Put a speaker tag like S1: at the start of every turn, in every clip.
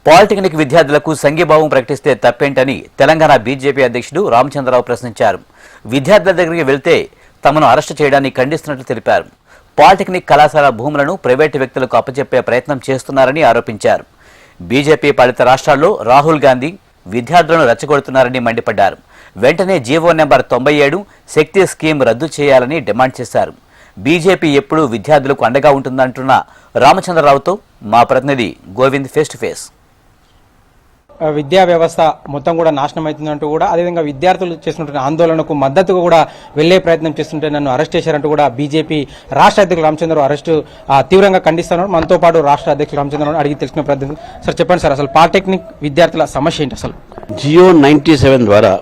S1: Polytechnic విద్యార్థులకు సంఘీభావం ప్రకటిస్తే తప్పేంటని తెలంగాణ బీజేపీ అధ్యక్షుడు రామచంద్రరావు ప్రశ్నించారు. విద్యార్థుల దగ్గరికి వెళ్తే తమను అరెస్టు చేయడాన్ని ఖండిస్తున్నట్లు తెలిపారు. పాలిటెక్నిక్ కళాశాల భూములను ప్రైవేటు వ్యక్తులకు అప్పచెప్పే ప్రయత్నం చేస్తున్నారని ఆరోపించారు. బీజేపీ పాలిత రాష్ట్రాల్లో రాహుల్ గాంధీ విద్యార్థులను రెచ్చగొడుతున్నారని మండిపడ్డారు. వెంటనే జీవో నెంబర్ 97 శక్తి స్కీమ్ రద్దు చేయాలని డిమాండ్ చేశారు. బీజేపీ ఎప్పుడూ విద్యార్థులకు అండగా ఉంటుందంటున్న రామచంద్రరావుతో మా ప్రతినిధి గోవింద్ ఫేస్ టు ఫేస్.
S2: విద్యా వ్యవస్థ మొత్తం కూడా నాశనం అవుతుందంటూ కూడా అదేవిధంగా విద్యార్థులు చేస్తున్న ఆందోళనకు మద్దతుగా కూడా వెళ్లే ప్రయత్నం చేస్తుంటే నన్ను అరెస్ట్ చేశారంటూ కూడా బీజేపీ రాష్ట్ర అధ్యక్షులు రామచంద్రరావు అరెస్టు తీవ్రంగా ఖండిస్తున్నారు. మనతో పాటు రాష్ట్ర అధ్యక్షులు రామచంద్రరావు అడిగి తెలుసుకునే ప్రయత్నం. సార్ చెప్పండి సార్, అసలు పాలిటెక్నిక్ విద్యార్థుల సమస్య ఏంటి? అసలు
S3: జియో 97 ద్వారా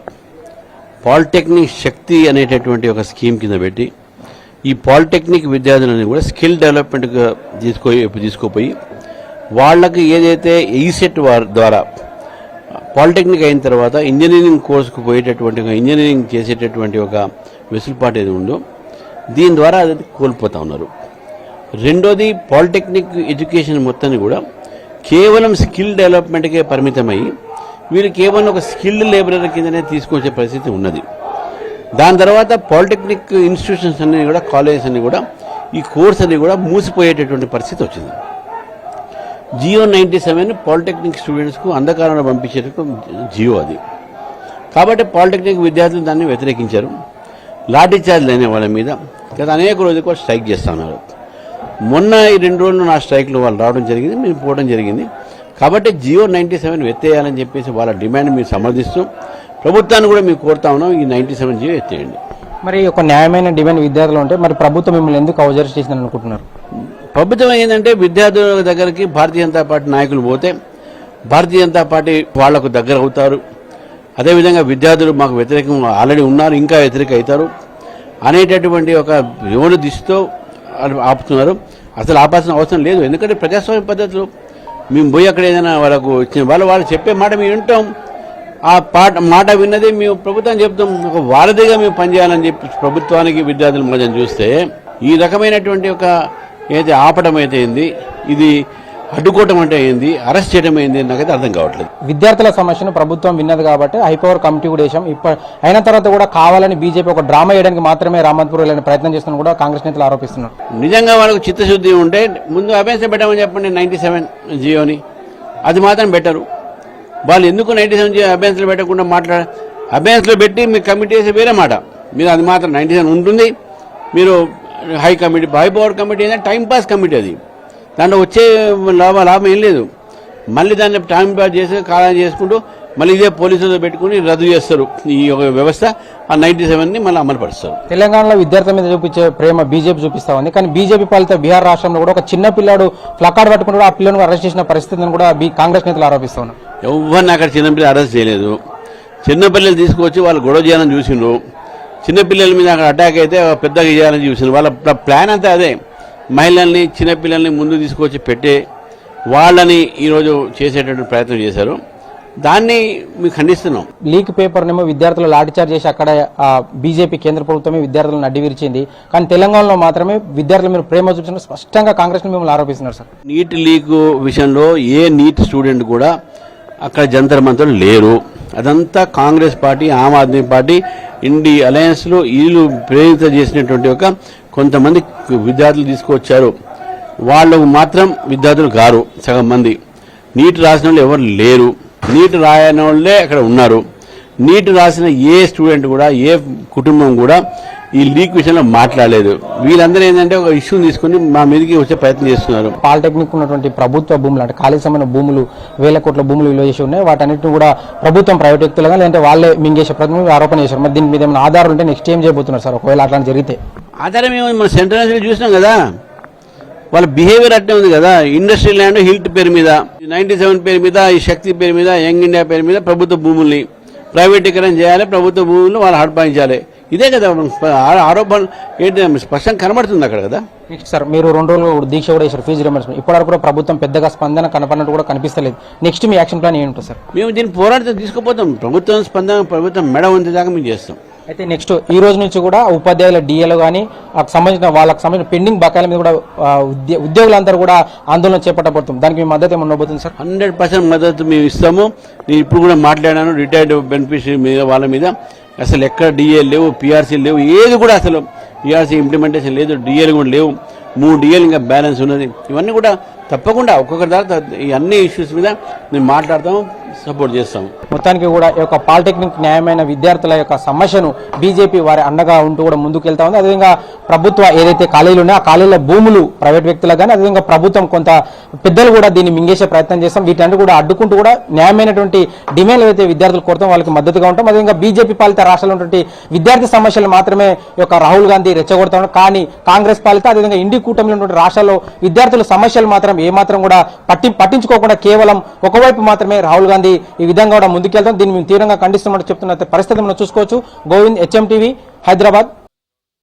S3: పాలిటెక్నిక్ శక్తి అనేటటువంటి ఒక స్కీమ్ కింద పెట్టి ఈ పాలిటెక్నిక్ విద్యార్థులని కూడా స్కిల్ డెవలప్మెంట్గా తీసుకుపోయి వాళ్ళకి ఏదైతే ఈసెట్ ద్వారా పాలిటెక్నిక్ అయిన తర్వాత ఇంజనీరింగ్ కోర్సుకు పోయేటటువంటి ఇంజనీరింగ్ చేసేటటువంటి ఒక వెసులుబాటు ఏది ఉందో దీని ద్వారా అది కోల్పోతా ఉన్నారు. రెండోది, పాలిటెక్నిక్ ఎడ్యుకేషన్ మొత్తాన్ని కూడా కేవలం స్కిల్ డెవలప్మెంట్కే పరిమితమై వీళ్ళు కేవలం ఒక స్కిల్డ్ లేబరర్ కిందనే తీసుకొచ్చే పరిస్థితి ఉన్నది. దాని తర్వాత పాలిటెక్నిక్ ఇన్స్టిట్యూషన్స్ అన్నీ కూడా, కాలేజెస్ అన్నీ కూడా, ఈ కోర్స్ అన్ని కూడా మూసిపోయేటటువంటి పరిస్థితి వచ్చింది. జియో 97 పాలిటెక్నిక్ స్టూడెంట్స్కు అంధకారంలో పంపించేటటువంటి జియో అది. కాబట్టి పాలిటెక్నిక్ విద్యార్థులు దాన్ని వ్యతిరేకించారు. లాఠీ చార్జ్ అయిన వాళ్ళ మీద గత అనేక రోజులు కూడా స్ట్రైక్ చేస్తా ఉన్నారు. మొన్న ఈ 2 రోజులు నా స్ట్రైక్లో వాళ్ళు రావడం జరిగింది, మేము పోవడం జరిగింది. కాబట్టి జియో 97 ఎత్తేయాలని చెప్పేసి వాళ్ళ డిమాండ్ మీరు సమర్థిస్తూ ప్రభుత్వాన్ని కూడా మేము కోరుతా ఉన్నాం, ఈ 97 జియో ఎత్తేయండి.
S2: మరి ఒక న్యాయమైన డిమాండ్ విద్యార్థులు ఉంటే మరి ప్రభుత్వం మిమ్మల్ని ఎందుకు అవజర్స్ చేసిందని అనుకుంటున్నారు?
S3: ప్రభుత్వం ఏంటంటే విద్యార్థుల దగ్గరికి భారతీయ జనతా పార్టీ నాయకులు పోతే భారతీయ జనతా పార్టీ వాళ్లకు దగ్గర అవుతారు, అదేవిధంగా విద్యార్థులు మాకు వ్యతిరేకంగా ఆల్రెడీ ఉన్నారు, ఇంకా వ్యతిరేక అవుతారు అనేటటువంటి ఒక వివరణ దిశతో ఆపుతున్నారు. అసలు ఆపాల్సిన అవసరం లేదు. ఎందుకంటే ప్రజాస్వామ్య పద్ధతులు మేము పోయి అక్కడ ఏదైనా వాళ్ళకు ఇచ్చిన వాళ్ళు చెప్పే మాట మేము వింటాం. ఆ మాట విన్నది మేము ప్రభుత్వం చెప్తాం. ఒక వారధిగా మేము పనిచేయాలని చెప్పి ప్రభుత్వానికి విద్యార్థుల మధ్య చూస్తే ఈ రకమైనటువంటి ఒక ఏదైతే ఆపడం అయితే అయింది, ఇది అడ్డుకోవటం అంటే అయింది, అరెస్ట్ చేయడం అయింది, నాకైతే అర్థం కావట్లేదు.
S2: విద్యార్థుల సమస్యను ప్రభుత్వం విన్నది కాబట్టి హైపవర్ కమిటీ కూడా వేసాం. అయిన తర్వాత కూడా కావాలని బీజేపీ ఒక డ్రామా వేయడానికి మాత్రమే రామత్పూర్ వెళ్ళని ప్రయత్నం చేస్తున్న కూడా కాంగ్రెస్ నేతలు ఆరోపిస్తున్నారు.
S3: నిజంగా వాళ్ళకు చిత్తశుద్ధి ఉంటే ముందు అభ్యాసం పెట్టమని చెప్పండి 97 జియోని, అది మాత్రం బెటరు. వాళ్ళు ఎందుకు 97 జియో అభ్యాసాలు పెట్టకుండా అభ్యాసాలు పెట్టి మీ కమిటీ వేసే వేరే మాట. మీరు అది మాత్రం 97 ఉంటుంది. మీరు హై పవర్ కమిటీ ఏంటంటే టైంపాస్ కమిటీ, అది దాంట్లో వచ్చే లాభం ఏం లేదు. మళ్ళీ దాన్ని టైం పాస్ చేసి కాలం చేసుకుంటూ మళ్ళీ ఇదే పోలీసులతో పెట్టుకుని రద్దు చేస్తారు ఈ యొక్క వ్యవస్థ. ఆ 97ని మళ్ళీ అమలుపరుస్తారు.
S2: తెలంగాణలో విద్యార్థుల మీద చూపించే ప్రేమ బీజేపీ చూపిస్తా ఉంది. కానీ బీజేపీ పాలిత బీహార్ రాష్ట్రంలో కూడా ఒక చిన్న పిల్లాడు ప్లకార్డ్ పట్టుకుంటూ ఆ పిల్లను అరెస్ట్ చేసిన పరిస్థితిని కూడా కాంగ్రెస్ నేతలు ఆరోపిస్తున్నారు.
S3: ఎవరిని అక్కడ చిన్నపిల్లలు అరెస్ట్ చేయలేదు. చిన్నపిల్లలు తీసుకొచ్చి వాళ్ళు గొడవ చేయాలని చూసిండ్రు. చిన్నపిల్లల మీద అక్కడ అటాక్ అయితే పెద్దగా చేయాలని చూసిండ్రు. వాళ్ళ ప్లాన్ అంతా అదే. మహిళల్ని, చిన్నపిల్లల్ని ముందు తీసుకొచ్చి పెట్టే వాళ్ళని ఈరోజు చేసేటటువంటి ప్రయత్నం చేశారు. దాన్ని మేము ఖండిస్తున్నాం.
S2: లీక్ పేపర్నేమో విద్యార్థులు లాఠీచార్జ్ చేసి అక్కడ బీజేపీ కేంద్ర ప్రభుత్వమే విద్యార్థులను అడ్డివిరిచింది. కానీ తెలంగాణలో మాత్రమే విద్యార్థుల మీద ప్రేమ చూపించిన స్పష్టంగా కాంగ్రెస్ మిమ్మల్ని ఆరోపిస్తున్నారు. సార్,
S3: నీట్ లీక్ విషయంలో ఏ నీట్ స్టూడెంట్ కూడా అక్కడ జంతర్ మంతర్లు లేరు. అదంతా కాంగ్రెస్ పార్టీ, ఆమ్ ఆద్మీ పార్టీ, ఇండి అలయన్స్లో వీళ్ళు ప్రేరిత చేసినటువంటి ఒక కొంతమంది విద్యార్థులు తీసుకొచ్చారు. వాళ్ళకు మాత్రం విద్యార్థులు గారు సగం మంది. నీట్ రాసిన వాళ్ళు ఎవరు లేరు. నీట్ రాయని వాళ్ళే అక్కడ ఉన్నారు. నీట్ రాసిన ఏ స్టూడెంట్ కూడా, ఏ కుటుంబం కూడా ఈ లీక్ విషయంలో మాట్లాడలేదు. వీళ్ళందరూ ఏంటంటే ఒక ఇష్యూని తీసుకుని మా మీదకి వచ్చే ప్రయత్నం చేస్తున్నారు.
S2: పాలిటెక్నిక్ ఉన్నటువంటి ప్రభుత్వ భూములు అంటే ఖాళీ సంబంధ భూములు, వేల కోట్ల భూములు విలువ చేసి ఉన్నాయి. వాటన్నిటిని కూడా ప్రభుత్వం ప్రైవేట్ వ్యక్తులుగా లేదంటే వాళ్ళే మింగేసే ప్రయత్నం ఆరోపణ చేశారు. మరి దీని మీద ఏమైనా ఆధారం ఉంటే నెక్స్ట్ ఏం చేయబోతున్నారు సార్ ఒకవేళ అట్లా జరిగితే?
S3: ఆధారం ఏమైంది? మన సెంట్రల్ చూసినాం కదా, వాళ్ళ బిహేవియర్ అట్టే ఉంది కదా. ఇండస్ట్రియల్ ల్యాండ్ హిల్ట్ పేరు మీద, 97 పేరు మీద, ఈ శక్తి పేరు మీద, యంగ్ ఇండియా పేరు మీద ప్రభుత్వ భూముల్ని ప్రైవేటీకరణ చేయాలి, ప్రభుత్వ భూములను వాళ్ళు హడపాయించాలి. ఇదే కదా ఆరోపణలు. ఏంటి స్పష్టంగా కనబడుతుంది అక్కడ కదా.
S2: నెక్స్ట్ సార్, మీరు 2 రోజులు దీక్ష కూడా చేశారు, ఫీజు రియంబర్స్మెంట్. ఇప్పటివరకు కూడా ప్రభుత్వం పెద్దగా స్పందన కనపడినట్టు కూడా కనిపిస్తలేదు. నెక్స్ట్ మీ యాక్షన్ ప్లాన్ ఏంటో సార్?
S3: మేము దీన్ని పోరాటం తీసుకుపోతాం. ప్రభుత్వం స్పందన, ప్రభుత్వం మెడ వంతేదాకా మేము చేస్తాం.
S2: అయితే నెక్స్ట్ ఈ రోజు నుంచి కూడా ఉపాధ్యాయుల డిఏలు కానీ వాళ్ళకి సంబంధించిన పెండింగ్ బకాయిల మీద కూడా ఉద్యోగులందరూ కూడా ఆందోళన చేపట్టబడుతుంది. దానికి మీ మద్దతు ఏమన్నా ఉండబోతుంది సార్?
S3: 100% మద్దతు మేము ఇస్తాము. నేను ఇప్పుడు కూడా మాట్లాడాను రిటైర్డ్ బెనిఫిషరీ మీద, వాళ్ళ మీద అసలు ఎక్కడ డిఏలు లేవు, పిఆర్సీలు లేవు, ఏది కూడా అసలు పిఆర్సీ ఇంప్లిమెంటేషన్ లేదు, డిఏలు కూడా లేవు, 3 డిఏలు ఇంకా బ్యాలెన్స్ ఉన్నది. ఇవన్నీ కూడా తప్పకుండా ఒక్కొక్కరి ద్వారా ఈ అన్ని ఇష్యూస్ మీద మేము మాట్లాడతాము, సపోర్ట్ చేస్తాము.
S2: మొత్తానికి కూడా ఈ యొక్క పాలిటెక్నిక్ న్యాయమైన విద్యార్థుల యొక్క సమస్యను బీజేపీ వారి అండగా ఉంటూ కూడా ముందుకు వెళ్తా ఉంది. అదేవిధంగా ప్రభుత్వ ఏదైతే కాలేజీలు ఉన్నాయో ఆ కాలేజీల భూములు ప్రైవేట్ వ్యక్తులకు కానీ, అదేవిధంగా ప్రభుత్వం కొంత పెద్దలు కూడా దీన్ని మింగేసే ప్రయత్నం చేస్తాం. వీటన్ని కూడా అడ్డుకుంటూ కూడా న్యాయమైనటువంటి డిమాండ్లు అయితే విద్యార్థులు కోరుతాం వాళ్ళకి మద్దతుగా ఉంటాం. అదేవిధంగా బీజేపీ పాలిత రాష్ట్రాల్లో ఉన్నటువంటి విద్యార్థి సమస్యలు మాత్రమే ఈ యొక్క రాహుల్ గాంధీ రెచ్చగొడతా ఉన్నారు. కానీ కాంగ్రెస్ పాలిత అదేవిధంగా ఇండి కూటమిలో ఉన్నటువంటి రాష్ట్రాల్లో విద్యార్థుల సమస్యలు మాత్రం ఏమాత్రం కూడా పట్టించుకోకుండా కేవలం ఒకవైపు మాత్రమే రాహుల్ గాంధీ ఈ విధంగా కూడా ముందుకెళ్తాం. దీన్ని మేము తీవ్రంగా ఖండిస్తున్నట్టు చెప్తున్న పరిస్థితి మనం చూసుకోవచ్చు. Govind, HM TV, Hyderabad.